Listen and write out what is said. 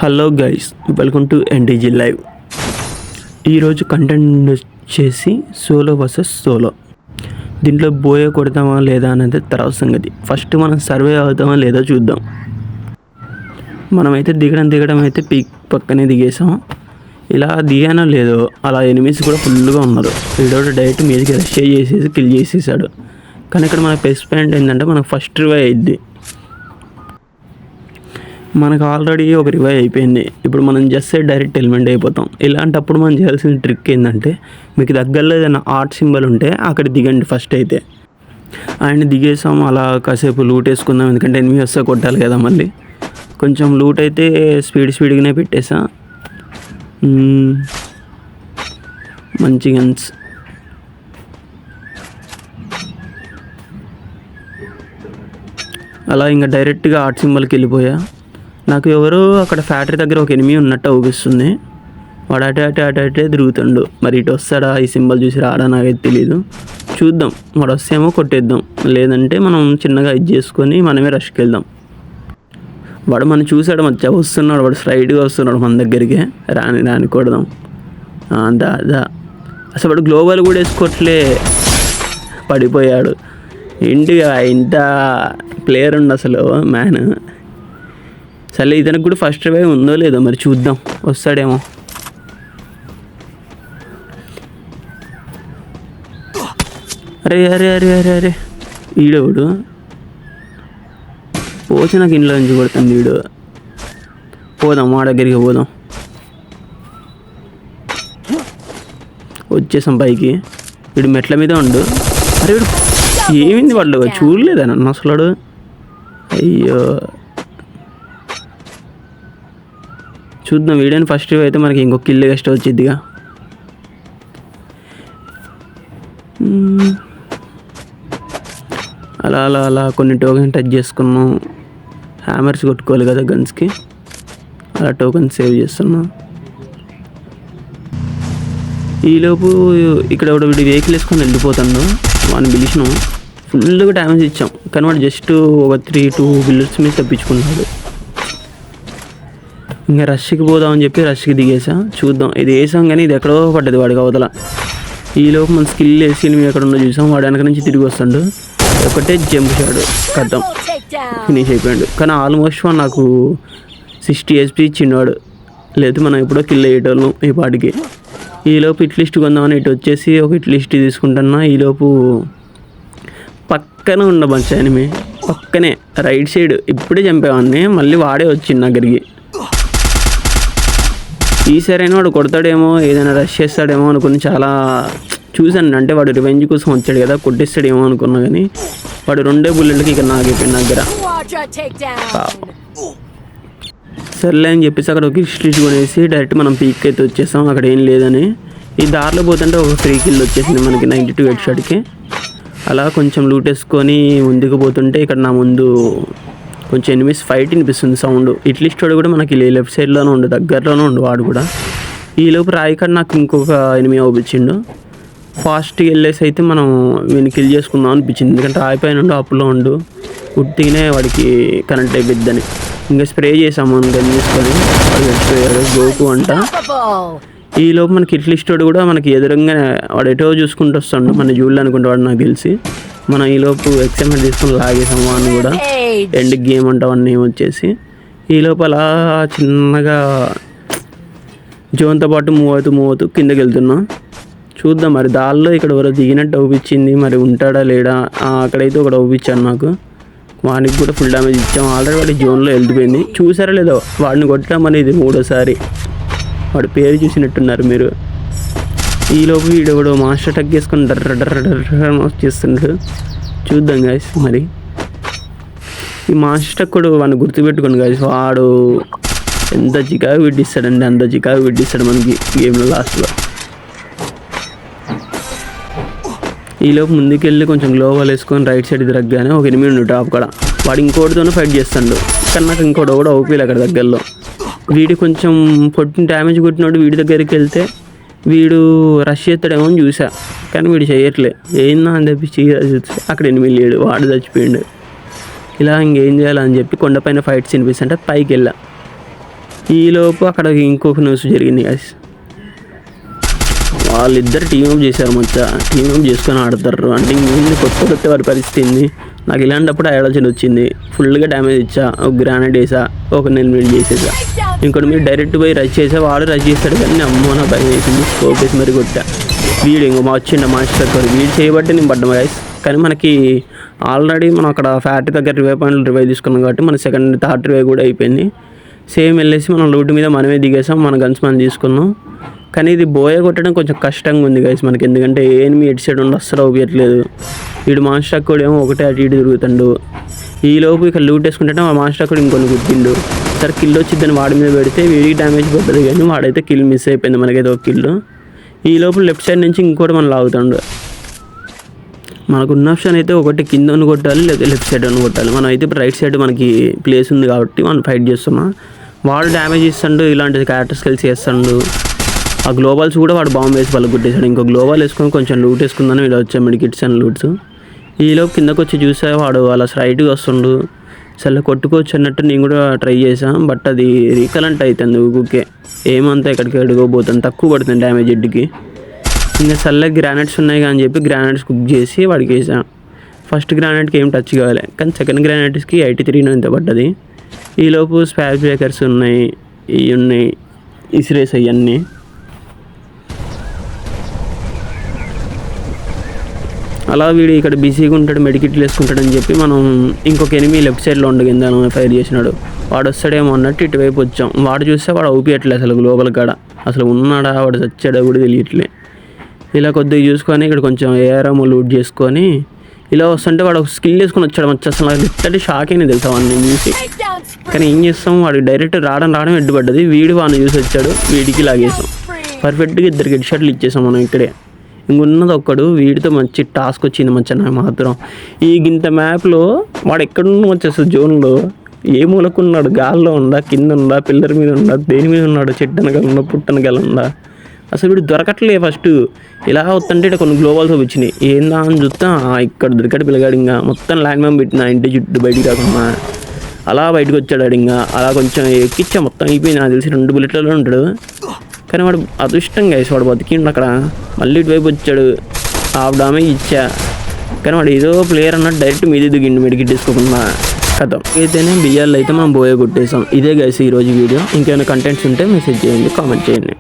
Hello guys, welcome to NTG live. ఈరోజు content వచ్చేసి solo versus solo. దీంట్లో బోయ కొడతామా లేదా అనేది తర్వాత సంగతి. ఫస్ట్ మనం సర్వే అవుతామా లేదా చూద్దాం. మనమైతే దిగడం అయితే పీక్ పక్కనే దిగేసాం. ఇలా దిగానో లేదో అలా ఎనిమిస్ కూడా ఫుల్గా ఉన్నారు. వీడో డైరెక్ట్ మీదకి రష్ చేసేసి కిల్ చేసేసాడు. కానీ ఇక్కడ మన ప్లస్ పాయింట్ ఏంటంటే మనకు ఫస్ట్ రివైవ్ అయింది. మనకు ఆల్రెడీ ఒక రివైవ్ అయిపోయింది. ఇప్పుడు మనం జస్ట్ డైరెక్ట్ ఎలిమెంట్ అయిపోతాం. ఇలాంటప్పుడు మనం చేయాల్సిన ట్రిక్ ఏంటంటే, మీకు దగ్గరలో ఏదైనా ఆర్ట్ సింబల్ ఉంటే అక్కడ దిగండి ఫస్ట్ అయితే. ఆయన దిగేసాం, అలా కాసేపు లూట్ వేసుకుందాం, ఎందుకంటే ఎనిమిది వస్తే కొట్టాలి కదా. మళ్ళీ కొంచెం లూట్ అయితే స్పీడ్గానే పెట్టేసా. మంచి గన్స్. అలా ఇంకా డైరెక్ట్గా ఆర్ట్ సింబల్కి వెళ్ళిపోయా. నాకు ఎవరో అక్కడ ఫ్యాక్టరీ దగ్గర ఒక ఎనిమి ఉన్నట్టు అనిపిస్తుంది. వాడు అటే తిరుగుతుండు. మరి ఇటు వస్తాడా, ఈ సింబల్ చూసి రాడా నాకైతే తెలీదు. చూద్దాం, వాడు వస్తేమో కొట్టేద్దాం, లేదంటే మనం చిన్నగా ఇది చేసుకొని మనమే రష్కి వెళ్దాం. వాడు మనం చూసాడు, మధ్య వస్తున్నాడు, వాడు స్ట్రైట్గా వస్తున్నాడు మన దగ్గరికి. రాని కొడదాం. దా అసలు వాడు గ్లోబల్ కూడా వేసుకోవట్లే, పడిపోయాడు. ఇంటిగా ఇంత ప్లేయర్ ఉండు అసలు మ్యాన్. సరే, ఇతనికి కూడా ఫస్ట్ రివైవ్ ఉందో లేదో మరి చూద్దాం, వస్తాడేమో. అరే అరే అరే అరే అరే ఈడోడు పోచి నాకు ఇంట్లో నుంచి కొడుతుంది వీడు. పోదాం, మా దగ్గరికి పోదాం. వచ్చేసాం పైకి. వీడు మెట్ల మీద ఉండు. అరే వీడు ఏమింది వాళ్ళు చూడలేదా నన్ను అసలు. అయ్యో, చూద్దాం. వీడియోని ఫస్ట్ అయితే మనకి ఇంకొక కిల్ ఎక్స్ట్ వచ్చిద్దిగా. అలా అలా అలా కొన్ని టోకెన్ టచ్ చేసుకున్నాం. హ్యామర్స్ కొట్టుకోవాలి కదా గన్స్కి, అలా టోకెన్ సేవ్ చేస్తున్నాం. ఈలోపు ఇక్కడ ఒకటి వీడి వెహికల్ వేసుకొని వెళ్ళిపోతాను. వాడిని పిలిచినాం, ఫుల్గా డ్యామేజ్ ఇచ్చాం. కానీ వాడు జస్ట్ ఒక 3-2 బిల్లర్స్ మీద తప్పించుకున్నాడు. ఇంకా రష్కి పోదామని చెప్పి రష్కి దిగేసా. చూద్దాం, ఇది వేసాం కానీ ఇది ఎక్కడో పడ్డది వాడికి అవతల. ఈలోపు మన స్కిల్ వేసి మేము ఎక్కడ ఉన్నో చూసాం. వాడు వెనక నుంచి తిరిగి వస్తాడు, ఒకటే జంప్ షాడు, కథం ఫినిష్ అయిపోయాడు. కానీ ఆల్మోస్ట్ నాకు 60 HP ఇచ్చినాడు, లేదు మనం ఎప్పుడో కిల్ అయ్యేటోళ్ళం ఈ పాటికి. ఈలోపు ఇట్ లిస్ట్ కొందామని ఇటు వచ్చేసి ఒక ఇట్ లిస్ట్ తీసుకుంటున్నా. ఈలోపు పక్కన ఉన్న బంచ్ ఎనిమి పక్కనే రైట్ సైడ్ ఇప్పుడే చంపేవాడిని, మళ్ళీ వాడే వచ్చింది దగ్గరికి. ఈసారైనా వాడు కొడతాడేమో, ఏదైనా రష్ చేస్తాడేమో అనుకుని చాలా చూశాను. అంటే వాడు రివెంజ్ కోసం వచ్చాడు కదా, కొట్టేస్తాడేమో అనుకున్నా. కానీ వాడు 2 బుల్లెట్లకి ఇక నాగైపోయింది దగ్గర. సర్లే అని చెప్పేసి అక్కడ ఒక స్ట్రీట్ కొనేసి డైరెక్ట్ మనం పీక్ అయితే వచ్చేసాం. అక్కడ ఏం లేదని ఈ దారిలో పోతుంటే ఒక ఫ్రీ కిల్ వచ్చేసింది మనకి 92 హెడ్ షాట్కి. అలా కొంచెం లూట్ వేసుకొని ముందుకు పోతుంటే ఇక్కడ నా ముందు కొంచెం ఎనిమిస్ ఫైట్ వినిపిస్తుంది సౌండ్. ఇట్లిస్ట్ వాడు కూడా మనకి లెఫ్ట్ సైడ్లోనే ఉండు, దగ్గరలోనే ఉండు వాడు కూడా. ఈలోపు రాయికాడ నాకు ఇంకొక ఎనిమి అవుపించిండు. ఫాస్ట్గా వెళ్ళేసి అయితే మనం వీడిని కిల్ చేసుకుందాం అనిపించింది, ఎందుకంటే రాయిపైన ఉండు, అప్పులో ఉండు, ఉట్టిగానే వాడికి కనెక్ట్ అయిపోద్దని. ఇంకా స్ప్రే చేసాము గన్ తీసుకొని, వాడు గోకు అంట. ఈలోపు మనకి ఇట్లిస్ట్ వాడు కూడా మనకి ఎదురుగా వాడు ఎటో చూసుకుంటూ వస్తాడు, మన జూళ్ళు అనుకుంటే వాడు నాకు తెలిసి. మనం ఈలోపు ఎక్స్ఎంఎల్ తీసుకొని లాగేసాము అని కూడా. ఎండ్ గేమ్ అంటావన్నీ వచ్చేసి ఈలోపు అలా చిన్నగా జోన్తో పాటు మూవ్ అవుతూ కిందకి వెళ్తున్నాం. చూద్దాం మరి దానిలో ఇక్కడ ఎవరో దిగినట్టు అవుపించింది, మరి ఉంటాడా లేడా. అక్కడైతే ఒకటి అవుపించాను నాకు, వాడికి కూడా ఫుల్ డ్యామేజ్ ఇచ్చాం. ఆల్రెడీ వాడి జోన్లో వెళ్తుపోయింది. చూసారా లేదో, వాడిని కొట్టడం అనేది 3వ వాడి పేరు చూసినట్టున్నారు మీరు. ఈలోపు వీడు కూడా మాస్టర్ టక్ చేసుకొని డర్ర వచ్చేస్తున్నాడు. చూద్దాం గాయస్, మరి ఈ మాస్టర్ కూడా వాడిని గుర్తుపెట్టుకోండి గాయస్. వాడు ఎంత చికాకు విడ్డిస్తాడండి, అంత చికాకు విడ్డిస్తాడు మనకి గేమ్లో లాస్ట్లో. ఈలోపు ముందుకెళ్ళి కొంచెం గ్లోబల్ వేసుకొని రైట్ సైడ్ తిరగగానే ఒక ఎనిమిది ఉండు టాప్ కూడా. వాడు ఇంకోటితోనే ఫైట్ చేస్తాడు, కానీ నాకు ఇంకోటి కూడా అవుపీలు అక్కడ దగ్గరలో. వీడి కొంచెం పొట్టిన డ్యామేజ్ కొట్టినోడు వీడి దగ్గరికి వెళ్తే వీడు రష్ చేస్తాడేమో అని చూసా, కానీ వీడు చేయట్లే. ఏందా అని చెప్పి చూస్తే అక్కడ 8 లేడు, వాడు చచ్చిపోయాడు. ఇలా ఇంకేం చేయాలని చెప్పి కొండపైన ఫైట్స్ వినిపిస్తుంటే పైకి వెళ్ళా. ఈలోపు అక్కడ ఇంకొక న్యూస్ జరిగింది గైస్. వాళ్ళిద్దరు టీమప్ చేశారు, టీమప్ చేసుకొని ఆడతారు. అంటే ఇంకొన్ని కొత్త వారి పరిస్థితి ఏంది. నాకు ఇలాంటప్పుడు ఆలోచన వచ్చింది. ఫుల్గా డ్యామేజ్ ఇచ్చా, ఒక గ్రానైట్ వేసా, ఒక ఎలిమినేట్ చేసేసా. ఇంకోటి మీరు డైరెక్ట్ పోయి రష్ చేసా, వాడు రష్ చేస్తాడు. కానీ అమ్మో నా భయం వేసింది. స్కోప్ వేసి మరి కొట్టా. వీడు ఇంకో వచ్చిండ మాస్టర్ వీడు చేయబట్టి నేను పడ్డాము గైస్. కానీ మనకి ఆల్రెడీ మనం అక్కడ ఫ్యాక్టరీ దగ్గర 20 పాయింట్లు రివైవ్ తీసుకున్నాం కాబట్టి మన సెకండ్ థర్డ్ రివైవ్ కూడా అయిపోయింది. సేమ్ వెళ్ళేసి మనం లూట్ మీద మనమే దిగేసాం, మన గన్స్ మనం తీసుకున్నాం. కానీ ఇది బోయ కొట్టడం కొంచెం కష్టంగా ఉంది గైస్ మనకి, ఎందుకంటే ఏమి ఎటు సైడ్ ఉండి అస్సలు ఊపియట్లేదు. వీడు మాస్టర్ కూడా ఏమో ఒకటే అటు ఇటు తిరుగుతాడు. ఈలోపు ఇక్కడ లూట్ వేసుకుంటే మా మాస్టర్ కూడా ఇంకొన్ని గుర్తిండు. సరే కిల్ వచ్చిద్దని వాడి మీద పెడితే వీడికి డ్యామేజ్ పడుతుంది, కానీ వాడైతే కిల్ మిస్ అయిపోయింది. మనకైతే ఒక కిల్. ఈలోపు లెఫ్ట్ సైడ్ నుంచి ఇంకోటి మనం లాగుతాడు. మనకున్న ఆప్షన్ అయితే ఒకటి కింద కొట్టాలి, లేదా లెఫ్ట్ సైడ్ కొట్టాలి. మనం అయితే ఇప్పుడు రైట్ సైడ్ మనకి ప్లేస్ ఉంది కాబట్టి మనం ఫైట్ చేస్తున్నాం. వాడు డ్యామేజ్ ఇస్తాడు, ఇలాంటి క్యారెక్టర్ స్కిల్స్ చేస్తాడు. ఆ గ్లోబల్స్ కూడా వాడు బాంబు వేసి వాళ్ళకి కొట్టేశాడు. ఇంకో గ్లోబల్ వేసుకొని కొంచెం లూట్ వేసుకుందని వీళ్ళు వచ్చాయి మెడికిట్స్ అండ్ లూట్స్. ఈలోపు కిందకు వచ్చి చూసా వాడు అలా స్ట్రైట్గా వస్తుండు. సరే కొట్టుకోవచ్చు అన్నట్టు నేను కూడా ట్రై చేశాను. బట్ అది రీకలెంట్ అవుతుంది ఊకే, ఏమంతా ఎక్కడికి ఎడుకోబోతుంది, తక్కువ పడుతుంది డ్యామేజ్ హెడ్కి. ఇంకా సర్లే గ్రానైట్స్ ఉన్నాయి అని చెప్పి గ్రానైట్స్ కుక్ చేసి వాడికి వేసాం. ఫస్ట్ గ్రానైట్కి ఏం టచ్ కావాలి, కానీ సెకండ్ గ్రానైట్స్కి 83 ఇంత పడ్డది. ఈలోపు స్పార్ బ్రేకర్స్ ఉన్నాయి, ఇవి ఉన్నాయి, ఇసిరేస్ అవన్నీ. అలా వీడు ఇక్కడ బిజీగా ఉంటాడు, మెడికిట్లు వేసుకుంటాడని చెప్పి మనం ఇంకొక ఎనిమిది లెఫ్ట్ సైడ్లో ఉండగిందాను ఫైర్ చేసినాడు. వాడు వస్తాడేమో అన్నట్టు ఇటువైపు వచ్చాం. వాడు చూస్తే వాడు ఊపియట్లేదు అసలు, గ్లోబల్ కాడ అసలు ఉన్నాడా వాడు చచ్చాడా కూడా తెలియట్లే. ఇలా కొద్దిగా చూసుకొని ఇక్కడ కొంచెం ఏఆర్ఎం లూట్ చేసుకొని ఇలా వస్తుంటే వాడు ఒక స్కిల్ వేసుకొని వచ్చాడు. అసలు నాకు లిటరల్లీ షాక్ అయినా తెలుసా వాడిని చూసి. కానీ ఏం చేస్తాం, వాడు డైరెక్ట్ రావడం ఎడ్డుపడ్డది. వీడు వాడిని చూసి వచ్చాడు, వీడికి లాగేసాం. పర్ఫెక్ట్గా 2 హెడ్ షాట్లు ఇచ్చేసాం మనం ఇక్కడే. ఇంకొన్నది ఒక్కడు, వీడితో మంచి టాస్క్ వచ్చింది నాకు మాత్రం. ఈ గింత మ్యాప్లో వాడు ఎక్కడున్నా వచ్చేస్తుంది జోన్లో. ఏ మూలకున్నాడు, గాల్లో ఉందా, కింద ఉందా, పిల్లర్ మీద ఉందా, దేని మీద ఉన్నాడు, చెట్టనగల ఉందా, పుట్టనగల ఉందా, అసలు వీడు దొరకట్లే. ఫస్ట్ ఇలా వస్తుంటే ఇక్కడ కొన్ని గ్లోబల్స్ వచ్చినాయి. ఏందా అని చూస్తా ఇక్కడ దొరికాడు పిల్లగాడు. ఇంకా మొత్తం ల్యాండ్ మ్యామ్ పెట్టిన ఇంటి చుట్టూ బయటికి రాకుండా అలా బయటకు వచ్చాడు. ఇంకా అలా కొంచెం ఎక్కిచ్చా, మొత్తం అయిపోయింది. నాకు తెలిసి 2 బుల్లెట్లలో ఉంటాడు. కానీ వాడు అదృష్టంగా వేసి వాడు బతికిండు. అక్కడ మళ్ళీ ఇటువైపు వచ్చాడు, హాఫ్ డామేజ్ ఇచ్చా. కానీ వాడు ఏదో ప్లేయర్ అన్నట్టు డైరెక్ట్ మీద దిగిండు మెడికిట్ తీసుకోకుండా. కథం అయితేనే బియ్యాలు అయితే మనం బోయ కొట్టేసాం. ఇదే గైస్ ఈరోజు వీడియో. ఇంకేమైనా కంటెంట్స్ ఉంటే మెసేజ్ చేయండి, కామెంట్ చేయండి.